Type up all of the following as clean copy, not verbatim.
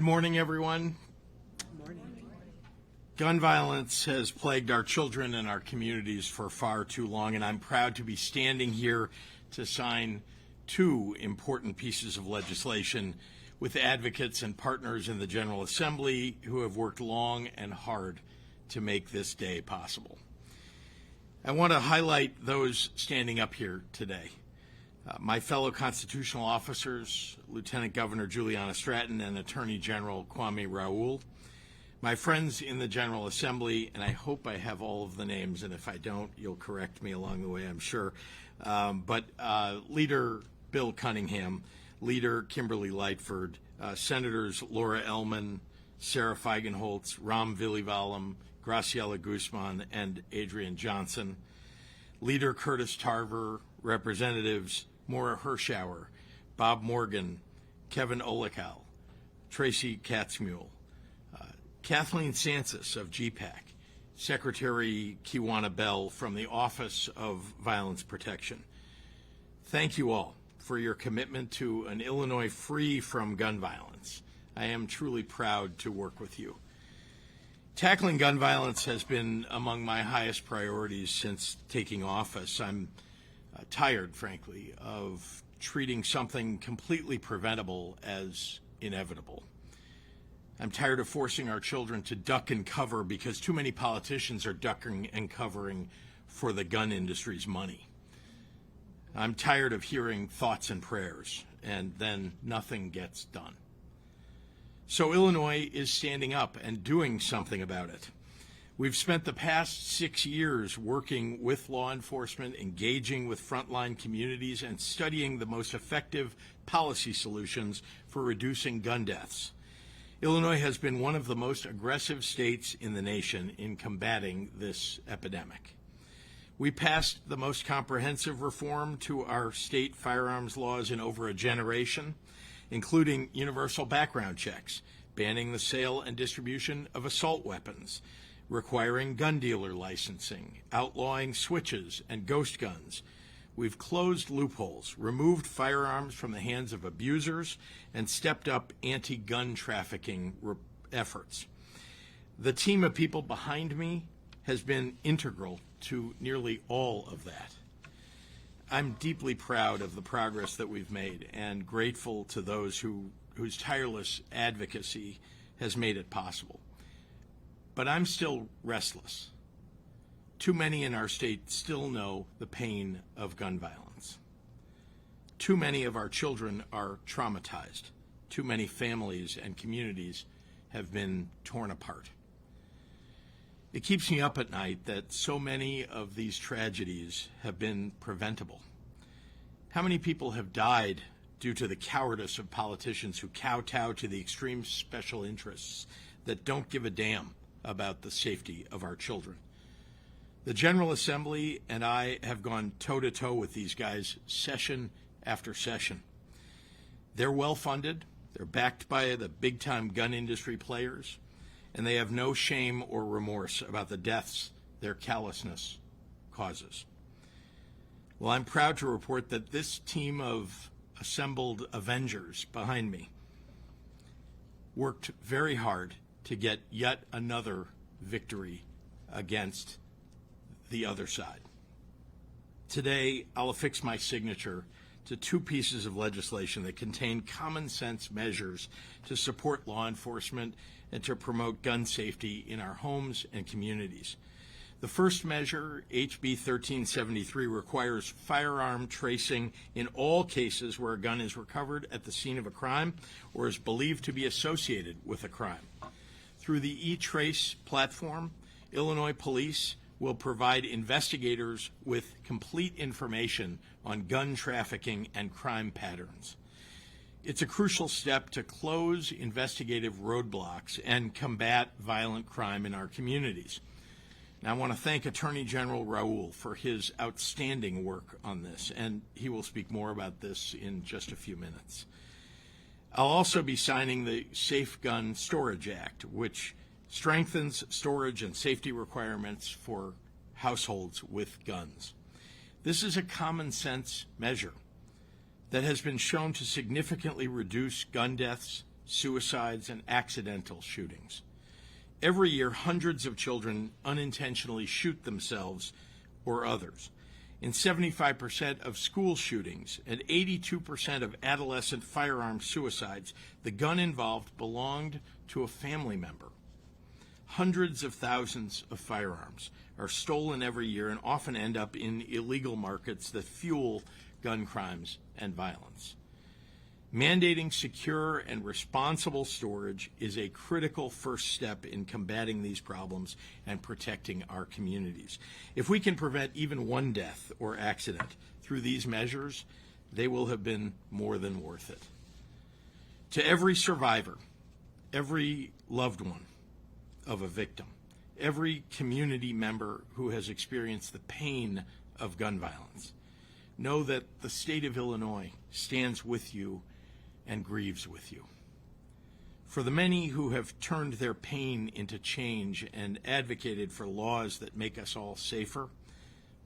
Good morning, everyone. Morning. Gun violence has plagued our children and our communities for far too long, and I'm proud to be standing here to sign two important pieces of legislation with advocates and partners in the General Assembly who have worked long and hard to make this day possible. I want to highlight those standing up here today. My fellow constitutional officers, Lieutenant Governor Juliana Stratton and Attorney General Kwame Raoul, my friends in the General Assembly, and I hope I have all of the names, and if I don't, you'll correct me along the way, I'm sure, but Leader Bill Cunningham, Leader Kimberly Lightford, Senators Laura Ellman, Sarah Feigenholtz, Ram Vilivalam, Graciela Guzman, and Adrian Johnson, Leader Curtis Tarver, Representatives Maura Hirschauer, Bob Morgan, Kevin Olekal, Tracy Katzmuhl, Kathleen Sansis of GPAC, Secretary Kiwana Bell from the Office of Violence Protection. Thank you all for your commitment to an Illinois free from gun violence. I am truly proud to work with you. Tackling gun violence has been among my highest priorities since taking office. I'm tired, frankly, of treating something completely preventable as inevitable. I'm tired of forcing our children to duck and cover because too many politicians are ducking and covering for the gun industry's money. I'm tired of hearing thoughts and prayers, and then nothing gets done. So Illinois is standing up and doing something about it. We've spent the past 6 years working with law enforcement, engaging with frontline communities, and studying the most effective policy solutions for reducing gun deaths. Illinois has been one of the most aggressive states in the nation in combating this epidemic. We passed the most comprehensive reform to our state firearms laws in over a generation, including universal background checks, banning the sale and distribution of assault weapons, requiring gun dealer licensing, outlawing switches and ghost guns. We've closed loopholes, removed firearms from the hands of abusers, and stepped up anti-gun trafficking efforts. The team of people behind me has been integral to nearly all of that. I'm deeply proud of the progress that we've made and grateful to those whose tireless advocacy has made it possible. But I'm still restless. Too many in our state still know the pain of gun violence. Too many of our children are traumatized. Too many families and communities have been torn apart. It keeps me up at night that so many of these tragedies have been preventable. How many people have died due to the cowardice of politicians who kowtow to the extreme special interests that don't give a damn about the safety of our children? The General Assembly and I have gone toe-to-toe with these guys session after session. They're well-funded, they're backed by the big-time gun industry players, and they have no shame or remorse about the deaths their callousness causes. Well, I'm proud to report that this team of assembled Avengers behind me worked very hard to get yet another victory against the other side. Today, I'll affix my signature to two pieces of legislation that contain common sense measures to support law enforcement and to promote gun safety in our homes and communities. The first measure, HB 1373, requires firearm tracing in all cases where a gun is recovered at the scene of a crime or is believed to be associated with a crime. Through the eTrace platform, Illinois police will provide investigators with complete information on gun trafficking and crime patterns. It's a crucial step to close investigative roadblocks and combat violent crime in our communities. Now, I want to thank Attorney General Raoul for his outstanding work on this, and he will speak more about this in just a few minutes. I'll also be signing the Safe Gun Storage Act, which strengthens storage and safety requirements for households with guns. This is a common sense measure that has been shown to significantly reduce gun deaths, suicides, and accidental shootings. Every year, hundreds of children unintentionally shoot themselves or others. In 75% of school shootings and 82% of adolescent firearm suicides, the gun involved belonged to a family member. Hundreds of thousands of firearms are stolen every year and often end up in illegal markets that fuel gun crimes and violence. Mandating secure and responsible storage is a critical first step in combating these problems and protecting our communities. If we can prevent even one death or accident through these measures, they will have been more than worth it. To every survivor, every loved one of a victim, every community member who has experienced the pain of gun violence, know that the state of Illinois stands with you and grieves with you. For the many who have turned their pain into change and advocated for laws that make us all safer,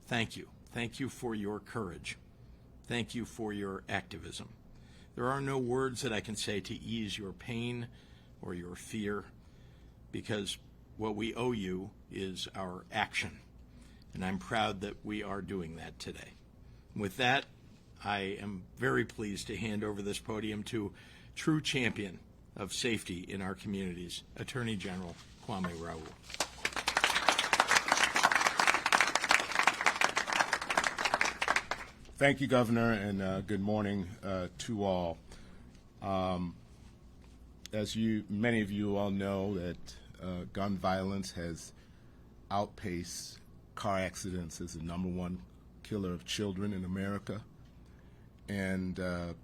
thank you. Thank you for your courage. Thank you for your activism. There are no words that I can say to ease your pain or your fear, because what we owe you is our action, and I'm proud that we are doing that today. With that, I am very pleased to hand over this podium to true champion of safety in our communities, Attorney General Kwame Raoul. Thank you, Governor, and good morning to all. As many of you all know, that gun violence has outpaced car accidents as the #1 killer of children in America. And the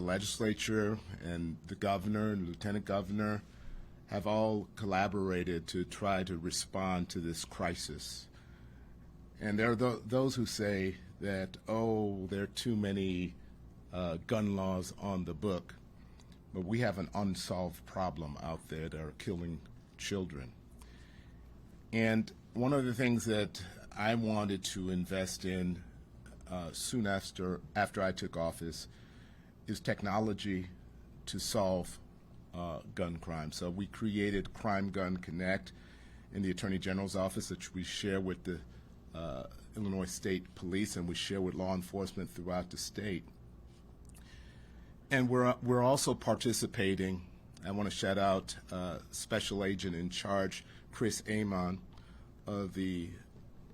legislature and the governor and the lieutenant governor have all collaborated to try to respond to this crisis. And there are those who say that, oh, there are too many gun laws on the book. But we have an unsolved problem out there that are killing children. And one of the things that I wanted to invest in soon after I took office is technology to solve gun crime. So we created Crime Gun Connect in the Attorney General's office, which we share with the Illinois State Police, and we share with law enforcement throughout the state. And we're also participating. I want to shout out Special Agent in Charge Chris Amon of the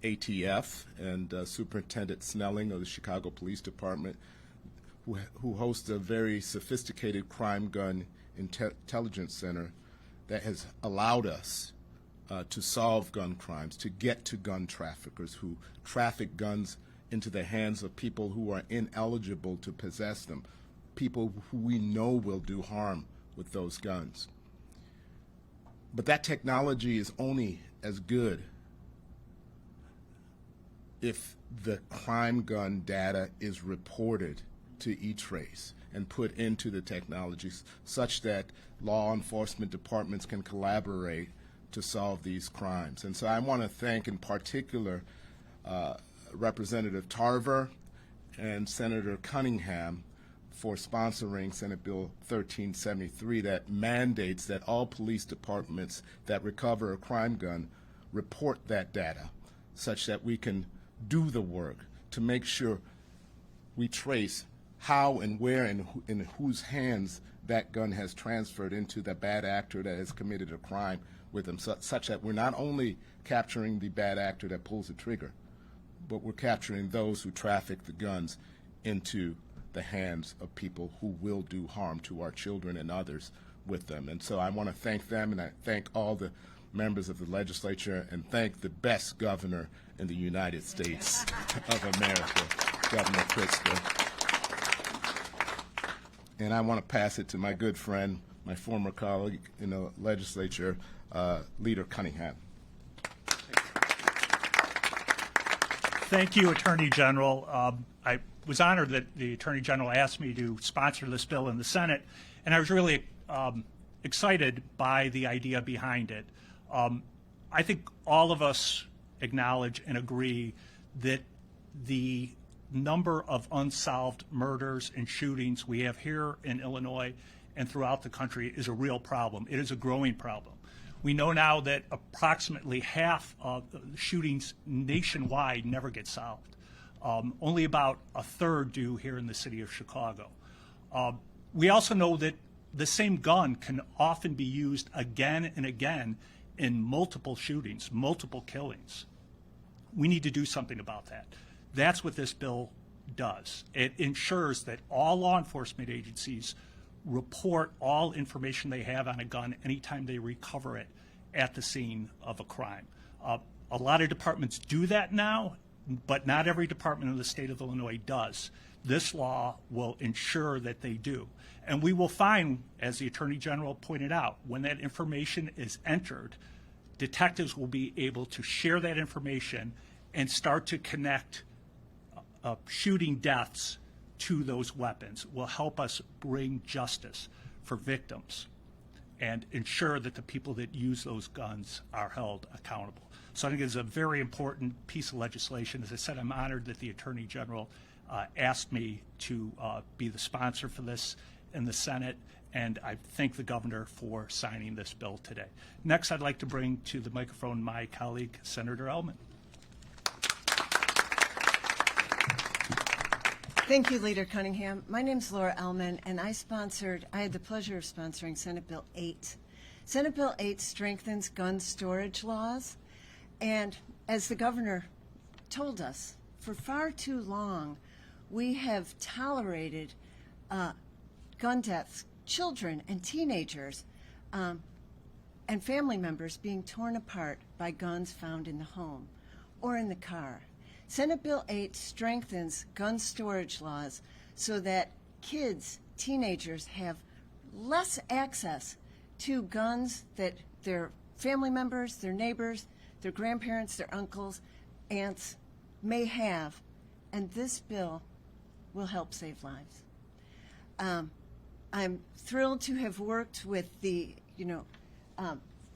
ATF and Superintendent Snelling of the Chicago Police Department, who hosts a very sophisticated crime gun intelligence center that has allowed us to solve gun crimes, to get to gun traffickers who traffic guns into the hands of people who are ineligible to possess them, people who we know will do harm with those guns. But that technology is only as good if the crime gun data is reported to E-Trace and put into the technologies such that law enforcement departments can collaborate to solve these crimes. And so I want to thank in particular Representative Tarver and Senator Cunningham for sponsoring Senate Bill 1373 that mandates that all police departments that recover a crime gun report that data such that we can do the work to make sure we trace how and where and in whose hands that gun has transferred into the bad actor that has committed a crime with them, such that we're not only capturing the bad actor that pulls the trigger, but we're capturing those who traffic the guns into the hands of people who will do harm to our children and others with them. And so I want to thank them, and I thank all the members of the legislature, and thank the best governor in the United States of America, Governor Pritzker. And I want to pass it to my good friend, my former colleague in the legislature, Leader Cunningham. Thank you, Attorney General. I was honored that the Attorney General asked me to sponsor this bill in the Senate, and I was really excited by the idea behind it. I think all of us acknowledge and agree that the number of unsolved murders and shootings we have here in Illinois and throughout the country is a real problem. It is a growing problem. We know now that approximately half of the shootings nationwide never get solved. Only about a third do here in the city of Chicago. We also know that the same gun can often be used again and again in multiple shootings, multiple killings. We need to do something about that. That's what this bill does. It ensures that all law enforcement agencies report all information they have on a gun anytime they recover it at the scene of a crime. A lot of departments do that now, but not every department in the state of Illinois does. This law will ensure that they do. And we will find, as the Attorney General pointed out, when that information is entered, detectives will be able to share that information and start to connect shooting deaths to those weapons. Will help us bring justice for victims and ensure that the people that use those guns are held accountable. So I think it's a very important piece of legislation. As I said, I'm honored that the Attorney General asked me to be the sponsor for this in the Senate, and I thank the governor for signing this bill today. Next, I'd like to bring to the microphone my colleague, Senator Ellman. Thank you, Leader Cunningham. My name's Laura Ellman, and I had the pleasure of sponsoring Senate Bill 8. Senate Bill 8 strengthens gun storage laws, and as the governor told us, for far too long, we have tolerated gun deaths, children and teenagers, and family members being torn apart by guns found in the home or in the car. Senate Bill 8 strengthens gun storage laws so that kids, teenagers, have less access to guns that their family members, their neighbors, their grandparents, their uncles, aunts may have, and this bill will help save lives. I'm thrilled to have worked with the,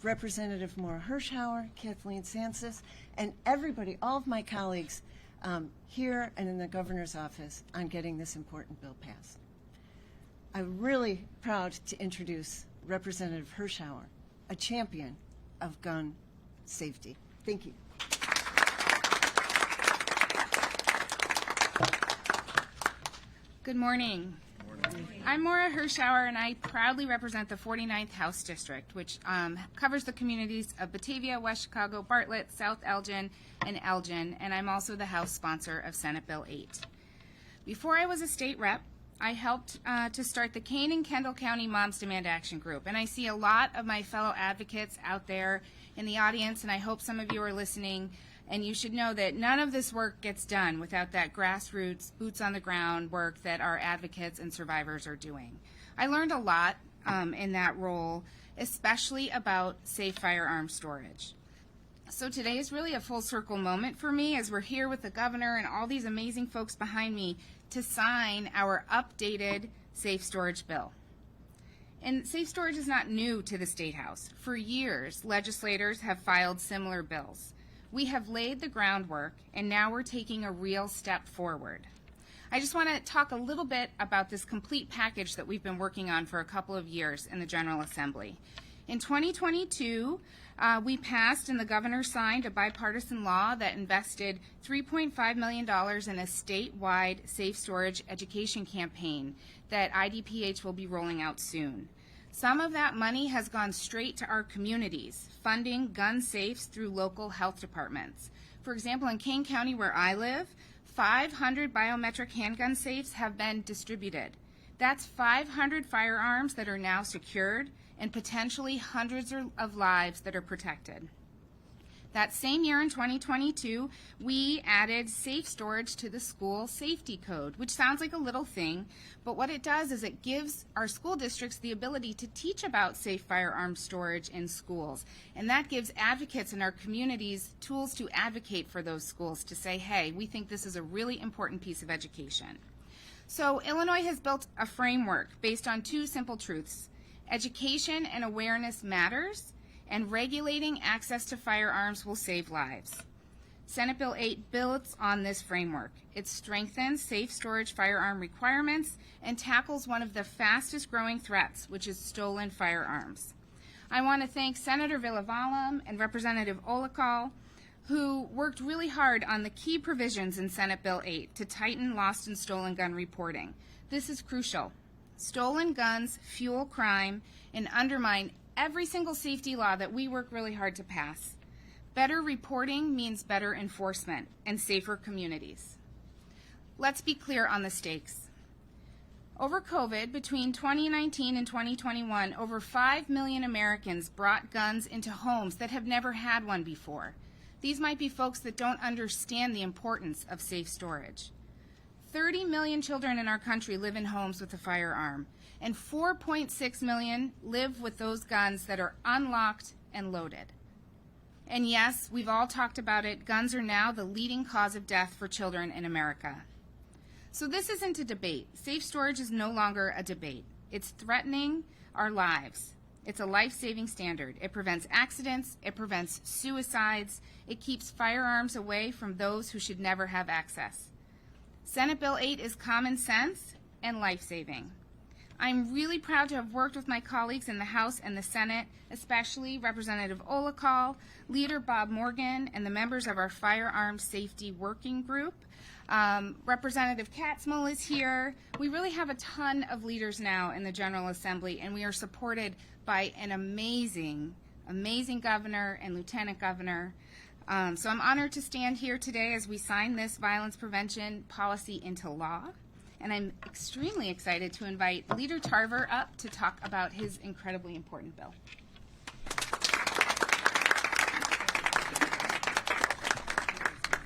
Representative Maura Hirschauer, Kathleen Sansis, and everybody, all of my colleagues here and in the governor's office on getting this important bill passed. I'm really proud to introduce Representative Hirschauer, a champion of gun safety. Thank you. Good morning. I'm Maura Hirschauer, and I proudly represent the 49th House District, which covers the communities of Batavia, West Chicago, Bartlett, South Elgin, and Elgin, and I'm also the House sponsor of Senate Bill 8. Before I was a state rep, I helped to start the Kane and Kendall County Moms Demand Action Group, and I see a lot of my fellow advocates out there in the audience, and I hope some of you are listening. And you should know that none of this work gets done without that grassroots, boots on the ground work that our advocates and survivors are doing. I learned a lot in that role, especially about safe firearm storage. So today is really a full circle moment for me as we're here with the governor and all these amazing folks behind me to sign our updated safe storage bill. And safe storage is not new to the State House. For years, legislators have filed similar bills. We have laid the groundwork, and now we're taking a real step forward. I just want to talk a little bit about this complete package that we've been working on for a couple of years in the General Assembly. In 2022, we passed and the governor signed a bipartisan law that invested $3.5 million in a statewide safe storage education campaign that IDPH will be rolling out soon. Some of that money has gone straight to our communities, funding gun safes through local health departments. For example, in Kane County, where I live, 500 biometric handgun safes have been distributed. That's 500 firearms that are now secured and potentially hundreds of lives that are protected. That same year in 2022, we added safe storage to the school safety code, which sounds like a little thing, but what it does is it gives our school districts the ability to teach about safe firearm storage in schools. And that gives advocates in our communities tools to advocate for those schools to say, hey, we think this is a really important piece of education. So Illinois has built a framework based on two simple truths. Education and awareness matters, and regulating access to firearms will save lives. Senate Bill 8 builds on this framework. It strengthens safe storage firearm requirements and tackles one of the fastest growing threats, which is stolen firearms. I want to thank Senator Villavalam and Representative Olakal, who worked really hard on the key provisions in Senate Bill 8 to tighten lost and stolen gun reporting. This is crucial. Stolen guns fuel crime and undermine every single safety law that we work really hard to pass. Better reporting means better enforcement and safer communities. Let's be clear on the stakes. Over COVID, between 2019 and 2021, over 5 million Americans brought guns into homes that have never had one before. These might be folks that don't understand the importance of safe storage. 30 million children in our country live in homes with a firearm, and 4.6 million live with those guns that are unlocked and loaded. And yes, we've all talked about it, guns are now the leading cause of death for children in America. So this isn't a debate. Safe storage is no longer a debate. It's threatening our lives. It's a life-saving standard. It prevents accidents. It prevents suicides. It keeps firearms away from those who should never have access. Senate Bill 8 is common sense and life-saving. I'm really proud to have worked with my colleagues in the House and the Senate, especially Representative Olakal, Leader Bob Morgan, and the members of our Firearm Safety Working Group. Representative Katzmull is here. We really have a ton of leaders now in the General Assembly, and we are supported by an amazing governor and lieutenant governor. So I'm honored to stand here today as we sign this violence prevention policy into law. And I'm extremely excited to invite Leader Tarver up to talk about his incredibly important bill.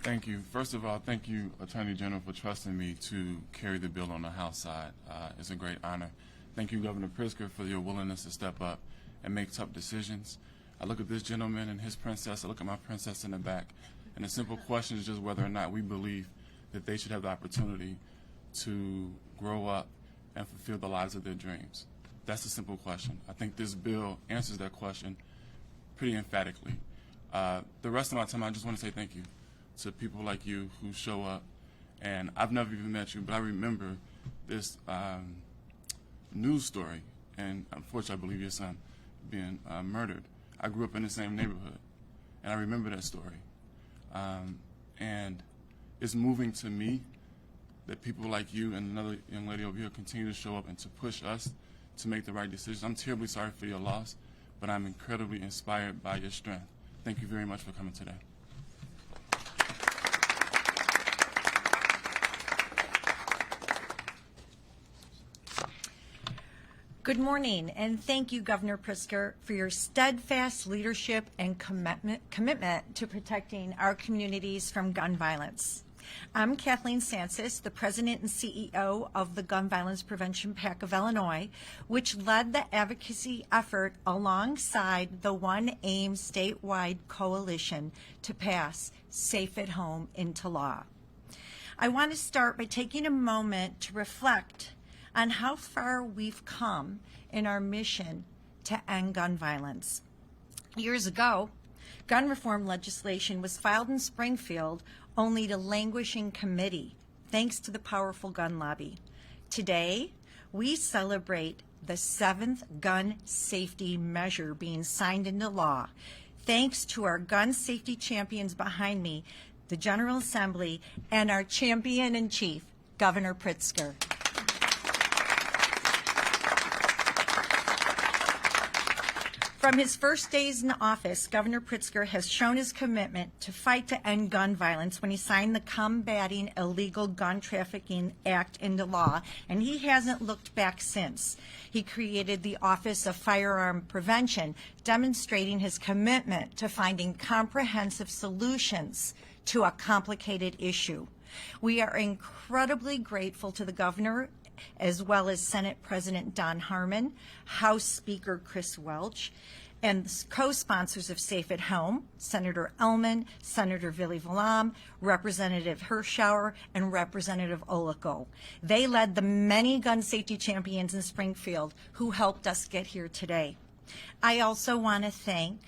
Thank you. First of all, thank you, Attorney General, for trusting me to carry the bill on the House side. It's a great honor. Thank you, Governor Pritzker, for your willingness to step up and make tough decisions. I look at this gentleman and his princess. I look at my princess in the back. And the simple question is just whether or not we believe that they should have the opportunity to grow up and fulfill the lives of their dreams. That's the simple question. I think this bill answers that question pretty emphatically. The rest of my time, I just want to say thank you to people like you who show up. And I've never even met you, but I remember this news story, and unfortunately I believe your son being murdered. I grew up in the same neighborhood, and I remember that story. And it's moving to me that people like you and another young lady over here continue to show up and to push us to make the right decisions. I'm terribly sorry for your loss, but I'm incredibly inspired by your strength. Thank you very much for coming today. Good morning, and thank you, Governor Pritzker, for your steadfast leadership and commitment to protecting our communities from gun violence. I'm Kathleen Sansis, the President and CEO of the Gun Violence Prevention PAC of Illinois, which led the advocacy effort alongside the One AIM statewide coalition to pass Safe at Home into law. I want to start by taking a moment to reflect on how far we've come in our mission to end gun violence. Years ago, gun reform legislation was filed in Springfield only to languish in committee, thanks to the powerful gun lobby. Today, we celebrate the 7th gun safety measure being signed into law, thanks to our gun safety champions behind me, the General Assembly, and our champion-in-chief, Governor Pritzker. From his first days in office, Governor Pritzker has shown his commitment to fight to end gun violence when he signed the Combating Illegal Gun Trafficking Act into law, and he hasn't looked back since. He created the Office of Firearm Prevention, demonstrating his commitment to finding comprehensive solutions to a complicated issue. We are incredibly grateful to the governor, as well as Senate President Don Harmon, House Speaker Chris Welch, and co-sponsors of Safe at Home, Senator Ellman, Senator Villavalam, Representative Hirschauer, and Representative Olakal. They led the many gun safety champions in Springfield who helped us get here today. I also want to thank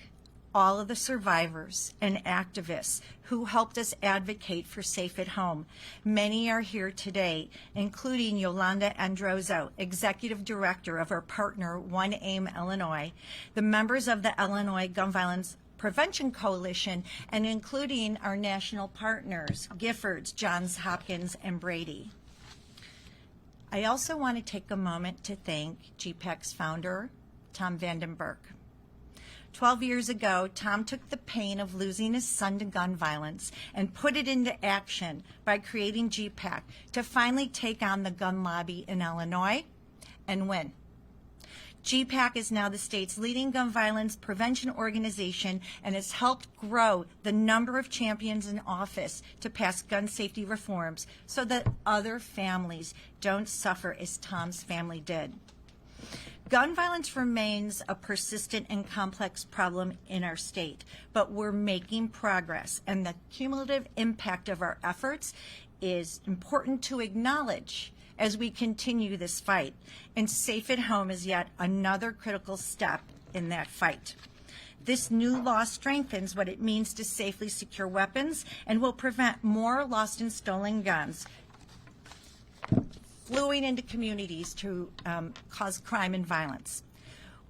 all of the survivors and activists who helped us advocate for Safe at Home. Many are here today, including Yolanda Androzo, Executive Director of our partner, One AIM Illinois, the members of the Illinois Gun Violence Prevention Coalition, and including our national partners, Giffords, Johns Hopkins, and Brady. I also want to take a moment to thank GPAC's founder, Tom Vandenberg. 12 years ago, Tom took the pain of losing his son to gun violence and put it into action by creating GPAC to finally take on the gun lobby in Illinois and win. GPAC is now the state's leading gun violence prevention organization and has helped grow the number of champions in office to pass gun safety reforms so that other families don't suffer as Tom's family did. Gun violence remains a persistent and complex problem in our state, but we're making progress, and the cumulative impact of our efforts is important to acknowledge as we continue this fight. And Safe at Home is yet another critical step in that fight. This new law strengthens what it means to safely secure weapons and will prevent more lost and stolen guns flowing into communities to cause crime and violence.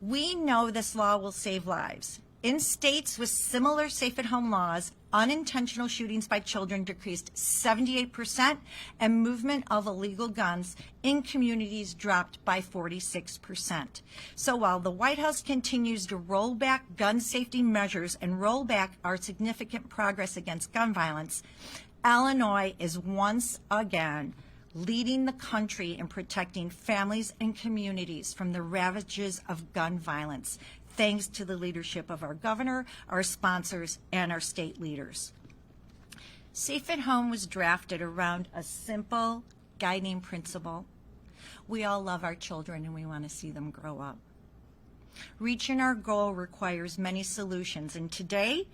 We know this law will save lives. In states with similar Safe at Home laws, unintentional shootings by children decreased 78%, and movement of illegal guns in communities dropped by 46%. So while the White House continues to roll back gun safety measures and roll back our significant progress against gun violence, Illinois is once again leading the country in protecting families and communities from the ravages of gun violence, thanks to the leadership of our governor, our sponsors, and our state leaders. Safe at Home was drafted around a simple guiding principle. We all love our children and we want to see them grow up. Reaching our goal requires many solutions, and today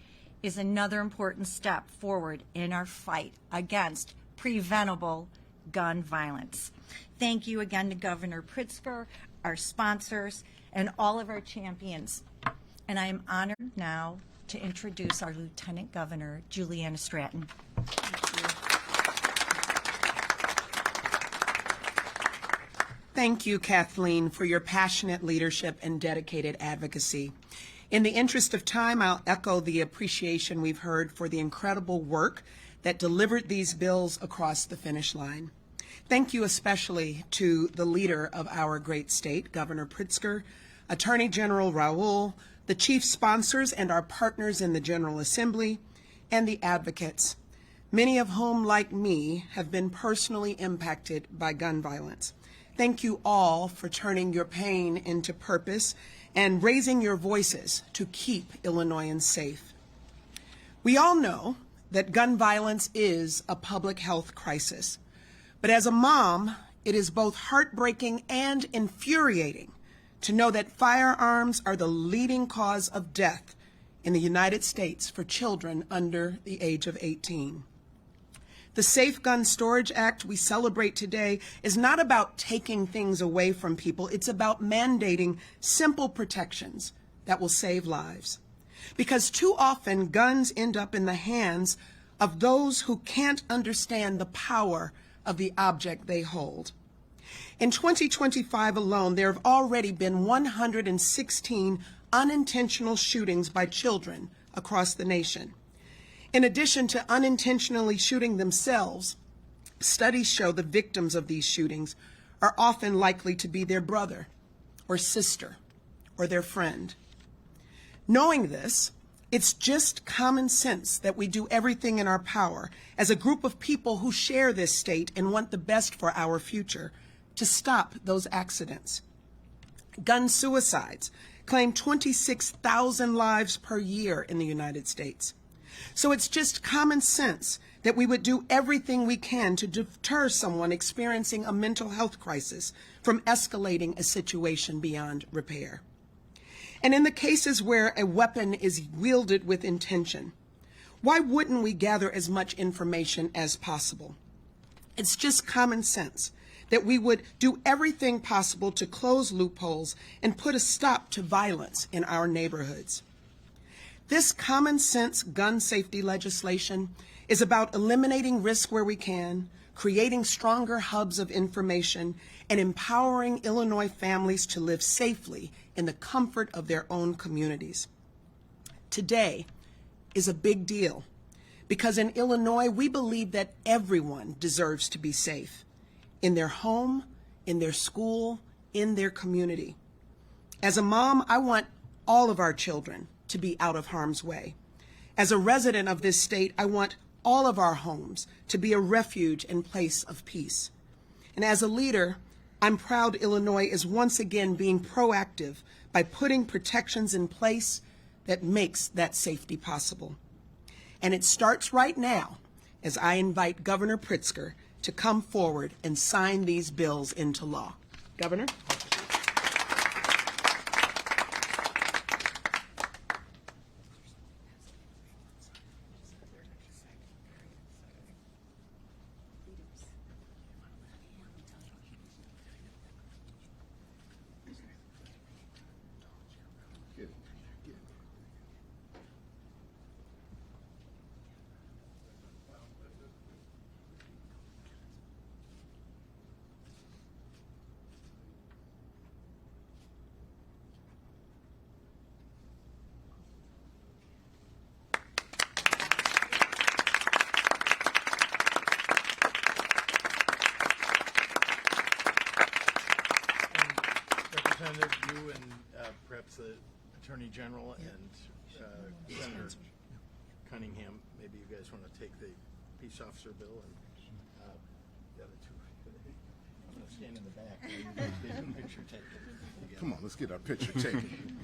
is another important step forward in our fight against preventable gun violence. Thank you again to Governor Pritzker, our sponsors, and all of our champions. And I am honored now to introduce our Lieutenant Governor, Juliana Stratton. Thank you, Kathleen, for your passionate leadership and dedicated advocacy. In the interest of time, I'll echo the appreciation we've heard for the incredible work that delivered these bills across the finish line. Thank you especially to the leader of our great state, Governor Pritzker, Attorney General Raoul, the chief sponsors and our partners in the General Assembly, and the advocates, many of whom, like me, have been personally impacted by gun violence. Thank you all for turning your pain into purpose and raising your voices to keep Illinoisans safe. We all know that gun violence is a public health crisis. But as a mom, it is both heartbreaking and infuriating to know that firearms are the leading cause of death in the United States for children under the age of 18. The Safe Gun Storage Act we celebrate today is not about taking things away from people. It's about mandating simple protections that will save lives. Because too often guns end up in the hands of those who can't understand the power of the object they hold. In 2025 alone, there have already been 116 unintentional shootings by children across the nation. In addition to unintentionally shooting themselves, studies show the victims of these shootings are often likely to be their brother or sister or their friend. Knowing this, it's just common sense that we do everything in our power as a group of people who share this state and want the best for our future to stop those accidents. Gun suicides claim 26,000 lives per year in the United States. So it's just common sense that we would do everything we can to deter someone experiencing a mental health crisis from escalating a situation beyond repair. And in the cases where a weapon is wielded with intention, why wouldn't we gather as much information as possible? It's just common sense that we would do everything possible to close loopholes and put a stop to violence in our neighborhoods. This common sense gun safety legislation is about eliminating risk where we can, creating stronger hubs of information, and empowering Illinois families to live safely in the comfort of their own communities. Today is a big deal because in Illinois we believe that everyone deserves to be safe in their home, in their school, in their community. As a mom, I want all of our children to be out of harm's way. As a resident of this state, I want all of our homes to be a refuge and place of peace. And as a leader, I'm proud Illinois is once again being proactive by putting protections in place that makes that safety possible. And it starts right now as I invite Governor Pritzker to come forward and sign these bills into law. Governor? Representative, you and perhaps the Attorney General and Senator Cunningham, maybe you guys want to take the peace officer bill and the other two. I'm going to stand in the back. And you guys get a picture taken together. Come on, let's get our picture taken.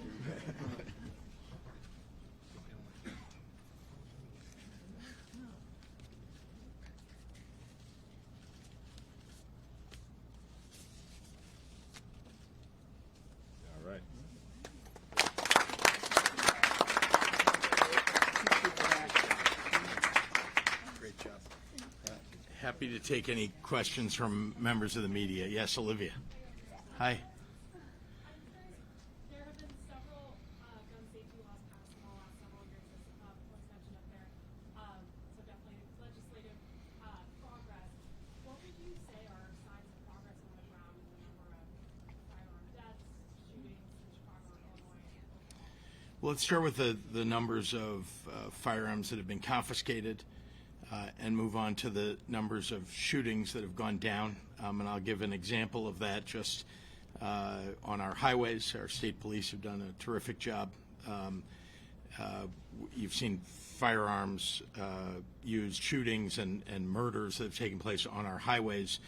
All right. Great job. Happy to take any questions from members of the media. Yes, Olivia. Hi. There have been several gun safety laws passed in the last several years, as was mentioned up there. So definitely legislative progress. What would you say are signs of progress on the ground in the number of firearm deaths, shootings in Chicago, Illinois? Well, let's start with the numbers of firearms that have been confiscated and move on to the numbers of shootings that have gone down. And I'll give an example of that just on our highways. Our state police have done a terrific job. You've seen firearms used, shootings and murders that have taken place on our highways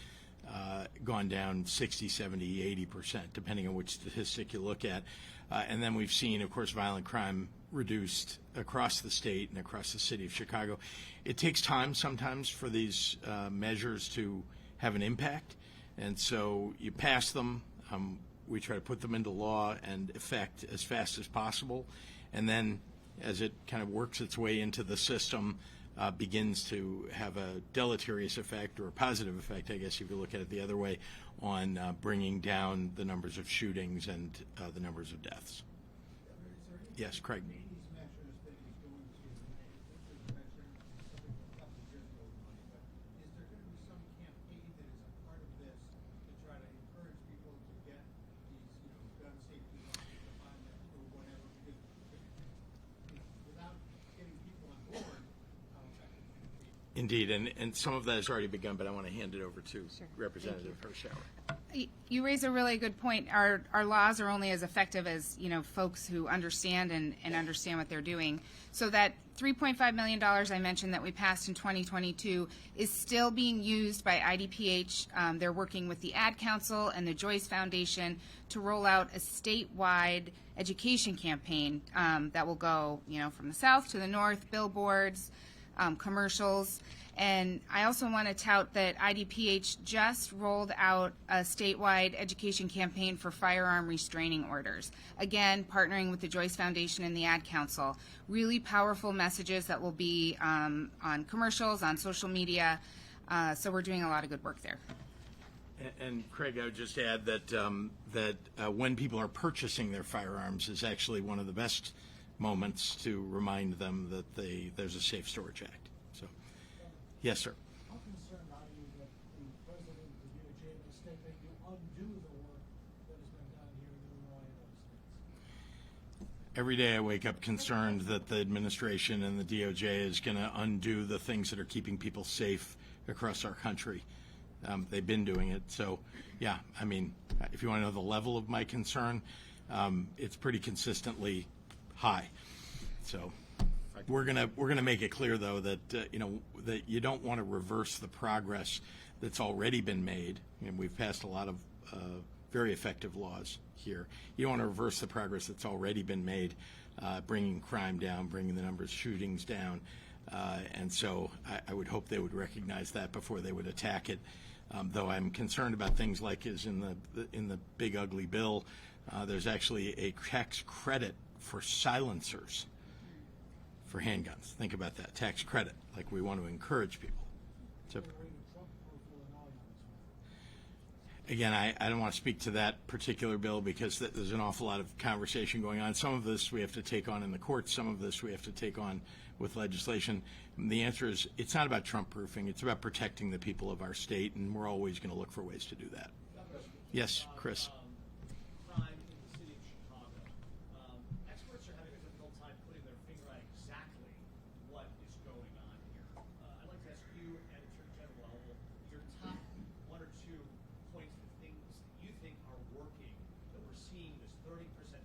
gone down 60, 70, 80%, depending on which statistic you look at. And then we've seen, of course, violent crime reduced across the state and across the city of Chicago. It takes time sometimes for these measures to have an impact, and so you pass them. We try to put them into law and effect as fast as possible, and then as it kind of works its way into the system, begins to have a deleterious effect or a positive effect, I guess if you look at it the other way, on bringing down the numbers of shootings and the numbers of deaths. Yes, Craig. Indeed, and some of that has already begun, but I want to hand it over to Representative Hirschauer. You raise a really good point. Our laws are only as effective as, folks who understand and understand what they're doing. So that $3.5 million I mentioned that we passed in 2022 is still being used by IDPH. They're working with the Ad Council and the Joyce Foundation to roll out a statewide education campaign that will go, from the south to the north, billboards, commercials. And I also want to tout that IDPH just rolled out a statewide education campaign for firearm restraining orders. Again, partnering with the Joyce Foundation and the Ad Council. Really powerful messages that will be on commercials, on social media. So we're doing a lot of good work there. And Craig, I would just add that when people are purchasing their firearms is actually one of the best moments to remind them that there's a Safe Storage Act. So, yes, sir. How concerned are you that the president, the DOJ, and the state make you undo the work that has been done here in Illinois and other states? Every day I wake up concerned that the administration and the DOJ is going to undo the things that are keeping people safe across our country. They've been doing it. So, yeah, I mean, if you want to know the level of my concern, it's pretty consistently high. So we're gonna make it clear, though, that that you don't want to reverse the progress that's already been made. And we've passed a lot of very effective laws here. You don't want to reverse the progress that's already been made, bringing crime down, bringing the numbers of shootings down. And so I would hope they would recognize that before they would attack it. Though I'm concerned about things like is in the big ugly bill, there's actually a tax credit for silencers for handguns. Think about that, tax credit, like we want to encourage people. So, again, I don't want to speak to that particular bill because there's an awful lot of conversation going on. Some of this we have to take on in the courts. Some of this we have to take on with legislation. And the answer is it's not about Trump-proofing. It's about protecting the people of our state, and we're always going to look for ways to do that. Yes, Chris. Crime in the city of Chicago. Experts are having a difficult time putting their finger on exactly what is going on here. I'd like to ask you and Attorney General your top one or two points of things that you think are working, that we're seeing this 30%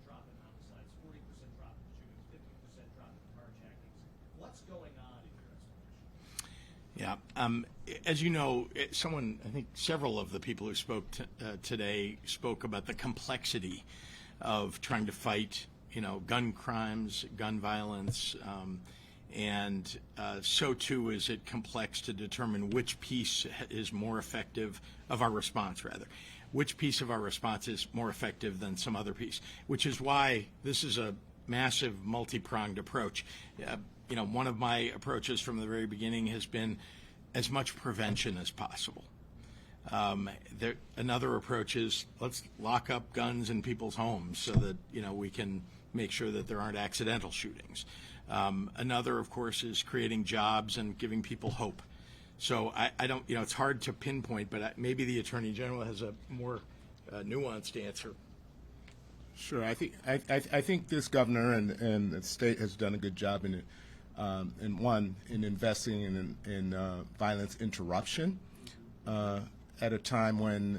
drop in homicides, 40% drop in shootings, 50% drop in carjackings. What's going on in your estimation? Yeah. As you know, I think several of the people who spoke today spoke about the complexity of trying to fight, gun crimes, gun violence, and so too is it complex to determine which piece is more effective of our response, which piece of our response is more effective than some other piece, which is why this is a massive multi-pronged approach. One of my approaches from the very beginning has been as much prevention as possible. Another approach is let's lock up guns in people's homes so that we can make sure that there aren't accidental shootings. Another, of course, is creating jobs and giving people hope. So I don't, it's hard to pinpoint, but maybe the Attorney General has a more nuanced answer. Sure, I think this governor and the state has done a good job in investing in violence interruption at a time when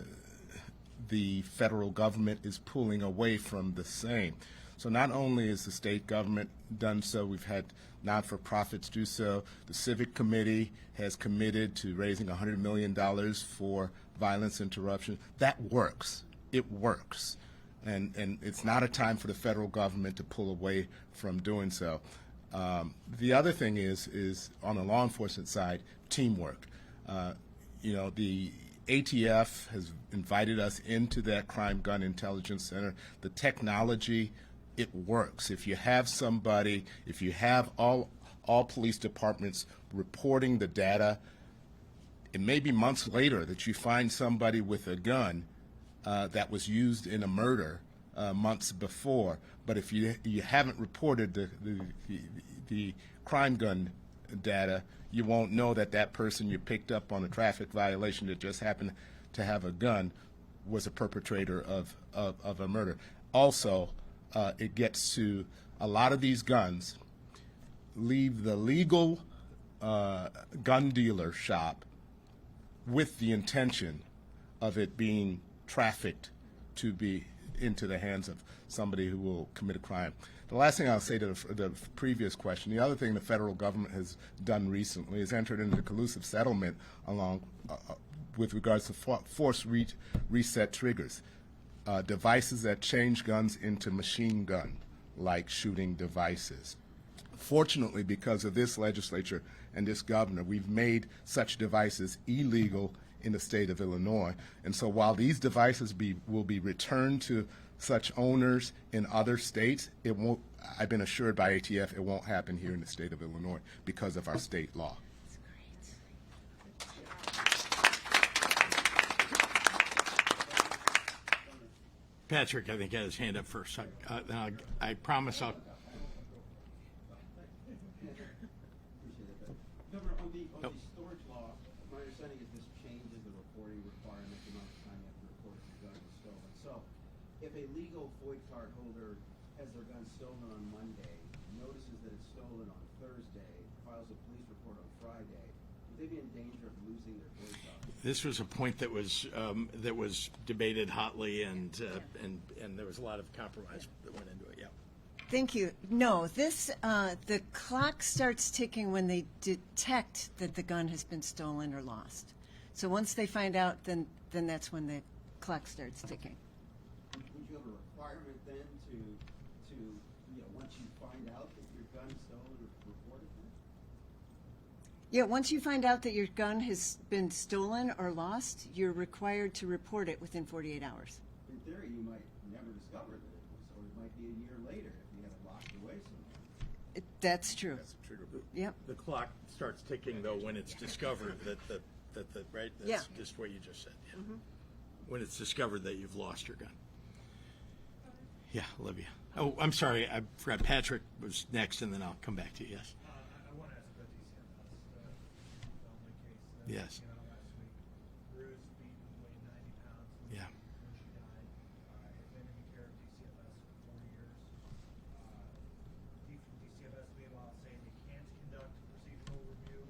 the federal government is pulling away from the same. So not only has the state government done so, we've had not-for-profits do so. The Civic Committee has committed to raising $100 million for violence interruption. That works. It works. And it's not a time for the federal government to pull away from doing so. The other thing is on the law enforcement side, teamwork. The ATF has invited us into that Crime Gun Intelligence Center. The technology, it works. If you have somebody, if you have all police departments reporting the data, it may be months later that you find somebody with a gun that was used in a murder months before. But if you haven't reported the crime gun data, you won't know that person you picked up on a traffic violation that just happened to have a gun was a perpetrator of a murder. Also, it gets to a lot of these guns leave the legal gun dealer shop with the intention of it being trafficked to be into the hands of somebody who will commit a crime. The last thing I'll say to the previous question, the other thing the federal government has done recently is entered into a collusive settlement with regards to force reset triggers, devices that change guns into machine gun-like shooting devices. Fortunately, because of this legislature and this governor, we've made such devices illegal in the state of Illinois. And so while these devices will be returned to such owners in other states, it won't, I've been assured by ATF, it won't happen here in the state of Illinois because of our state law. Patrick, I think, had his hand up first. I promise I'll. if a legal FOID card holder has their gun stolen on Monday, notices that it's stolen on Thursday, files a police report on Friday, would they be in danger of losing their FOID card? This was a point that was debated hotly, and there was a lot of compromise that went into it. Yeah. Thank you. No, the clock starts ticking when they detect that the gun has been stolen or lost. So once they find out, then that's when the clock starts ticking. Would you have a requirement then to once you find out that your gun is stolen, report it then? Yeah, once you find out that your gun has been stolen or lost, you're required to report it within 48 hours. In theory, you might never discover that it was, or it might be a year later if you have it locked away somewhere. That's true. That's true. Yep. The clock starts ticking though when it's discovered that right. That's Yeah. just what you just said. Yeah. When it's discovered that you've lost your gun. Yeah, Olivia. Oh, I'm sorry. I forgot Patrick was next, and then I'll come back to you. Yes. I want to ask about DCFS, the only case that Yes. came out last week. Bruised, beaten, weighed 90 pounds. Yeah. When she died, has been in care of DCFS for 4 years. DCFS meanwhile saying they can't conduct procedural review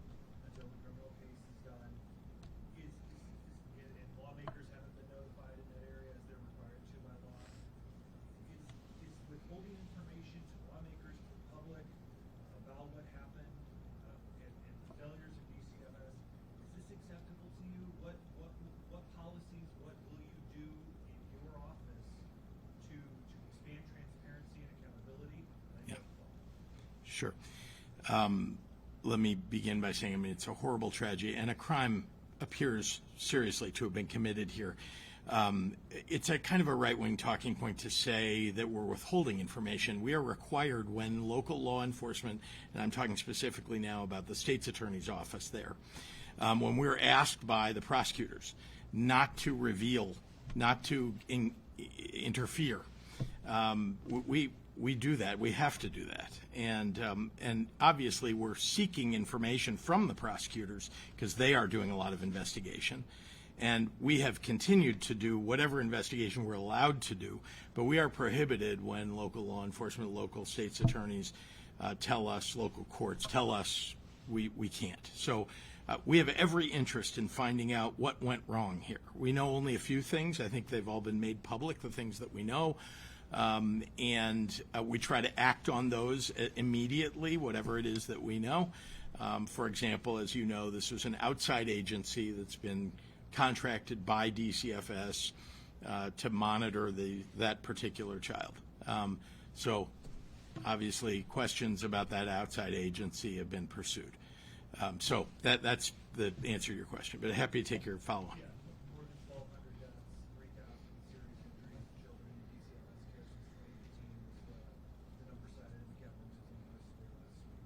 until the criminal case is done. And lawmakers haven't been notified in that area as they're required to by law. Is withholding information to lawmakers, to the public, about what happened and the failures of DCFS, is this acceptable to you? What policies, what will you do in your office to expand transparency and accountability? Yeah. Sure. Let me begin by saying, I mean, it's a horrible tragedy, and a crime appears seriously to have been committed here. It's a kind of a right-wing talking point to say that we're withholding information. We are required when local law enforcement, and I'm talking specifically now about the state's attorney's office there, when we're asked by the prosecutors not to reveal, not to interfere, we do that. We have to do that. And obviously we're seeking information from the prosecutors because they are doing a lot of investigation. And we have continued to do whatever investigation we're allowed to do, but we are prohibited when local law enforcement, local state's attorneys tell us, local courts tell us we can't. So we have every interest in finding out what went wrong here. We know only a few things. I think they've all been made public, the things that we know. And we try to act on those immediately, whatever it is that we know. For example, as you know, this was an outside agency that's been contracted by DCFS to monitor that particular child. So obviously questions about that outside agency have been pursued. So that's the answer to your question, but happy to take your follow-on. Yeah, more than 1,200 deaths, 3,000 serious injuries to children in DCFS care since 2018 was the number cited in the capital news on last week.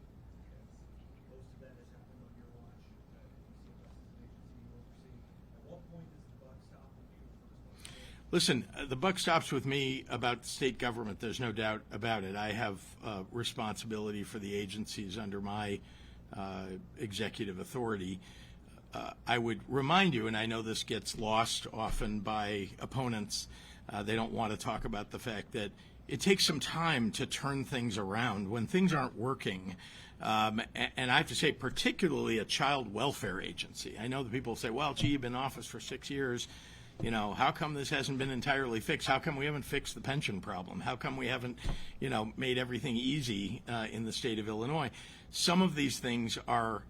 Most of that has happened on your watch. DCFS is an agency you oversee. At what point does the buck stop with you for responsibility? Listen, the buck stops with me about state government. There's no doubt about it. I have responsibility for the agencies under my executive authority. I would remind you, and I know this gets lost often by opponents, they don't want to talk about the fact that it takes some time to turn things around when things aren't working. And I have to say, particularly a child welfare agency. I know that people say, well, gee, you've been in office for 6 years. You know, how come this hasn't been entirely fixed? How come we haven't fixed the pension problem? How come we haven't, made everything easy in the state of Illinois? Some of these things are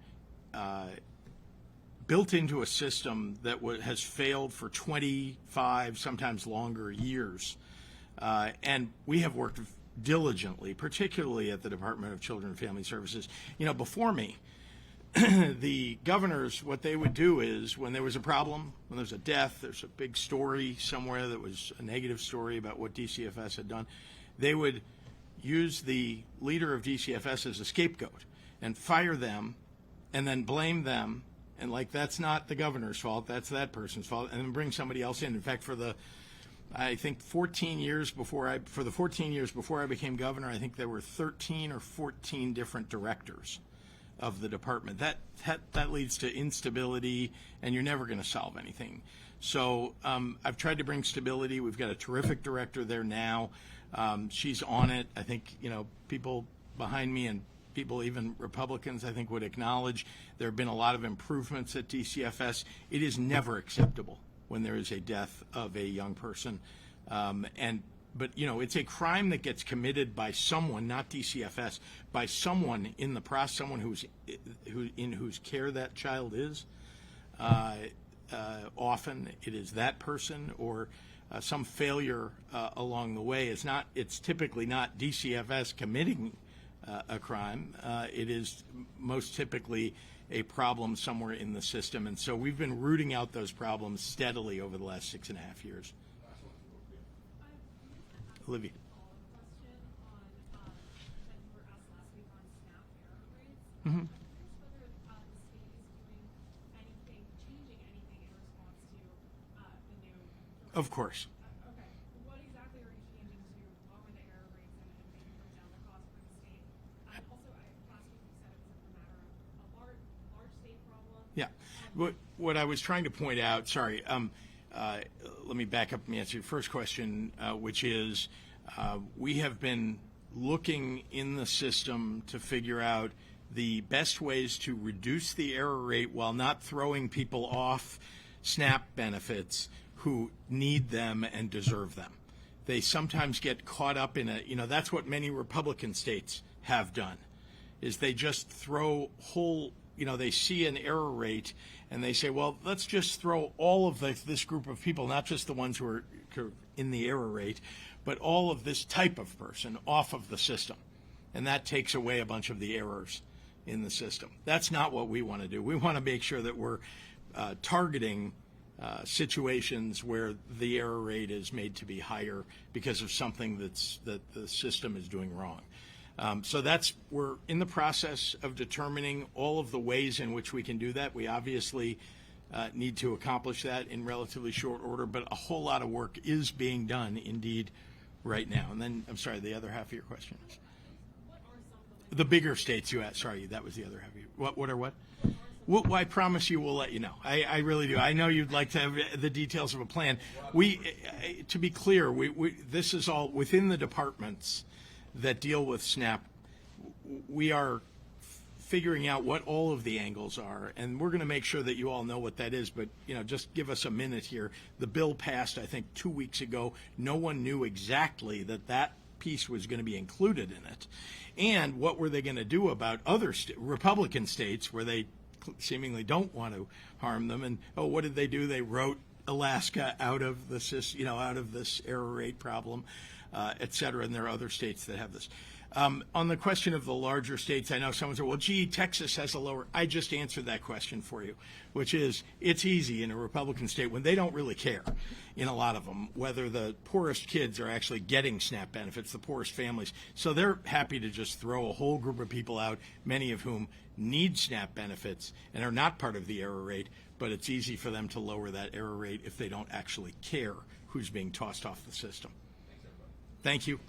built into a system that has failed for 25, sometimes longer years. And we have worked diligently, particularly at the Department of Children and Family Services. Before me, the governors, what they would do is when there was a problem, when there was a death, there's a big story somewhere that was a negative story about what DCFS had done, they would use the leader of DCFS as a scapegoat and fire them and then blame them. And that's not the governor's fault, that's that person's fault, and then bring somebody else in. In fact, for the 14 years before I became governor, I think there were 13 or 14 different directors of the department. That leads to instability, and you're never going to solve anything. So I've tried to bring stability. We've got a terrific director there now. She's on it. I think, people behind me and people, even Republicans, I think would acknowledge there have been a lot of improvements at DCFS. It is never acceptable when there is a death of a young person. But it's a crime that gets committed by someone, not DCFS, by someone in the process, someone in whose care that child is. Often it is that person or some failure along the way. It's typically not DCFS committing a crime. It is most typically a problem somewhere in the system. And so we've been rooting out those problems steadily over the last 6.5 years. Olivia. Mm-hmm. Of course. Okay. What exactly are you changing to lower the error rates and maybe bring down the cost for the state? And also, last week you said it was a matter of a large state problem. Yeah. What I was trying to point out, sorry, let me back up and answer your first question, which is we have been looking in the system to figure out the best ways to reduce the error rate while not throwing people off SNAP benefits who need them and deserve them. They sometimes get caught up in that's what many Republican states have done, is they just throw they see an error rate and they say, well, let's just throw all of this group of people, not just the ones who are in the error rate, but all of this type of person off of the system. And that takes away a bunch of the errors in the system. That's not what we want to do. We want to make sure that we're targeting situations where the error rate is made to be higher because of something that the system is doing wrong. So we're in the process of determining all of the ways in which we can do that. We obviously need to accomplish that in relatively short order, but a whole lot of work is being done indeed right now. And then, I'm sorry, the other half of your question is? The bigger states you asked. Sorry, that was the other half of your. What are what? Well, I promise you we'll let you know. I really do. I know you'd like to have the details of a plan. To be clear, this is all within the departments that deal with SNAP. We are figuring out what all of the angles are, and we're going to make sure that you all know what that is. But just give us a minute here. The bill passed, I think, 2 weeks ago. No one knew exactly that piece was going to be included in it, and what were they going to do about other Republican states where they seemingly don't want to harm them? And what did they do? They wrote Alaska out of this, out of this error rate problem, et cetera. And there are other states that have this. On the question of the larger states, I know someone said, well, gee, Texas has a lower. I just answered that question for you, which is it's easy in a Republican state when they don't really care, in a lot of them, whether the poorest kids are actually getting SNAP benefits, the poorest families. So they're happy to just throw a whole group of people out, many of whom need SNAP benefits and are not part of the error rate, but it's easy for them to lower that error rate if they don't actually care who's being tossed off the system. Thank you.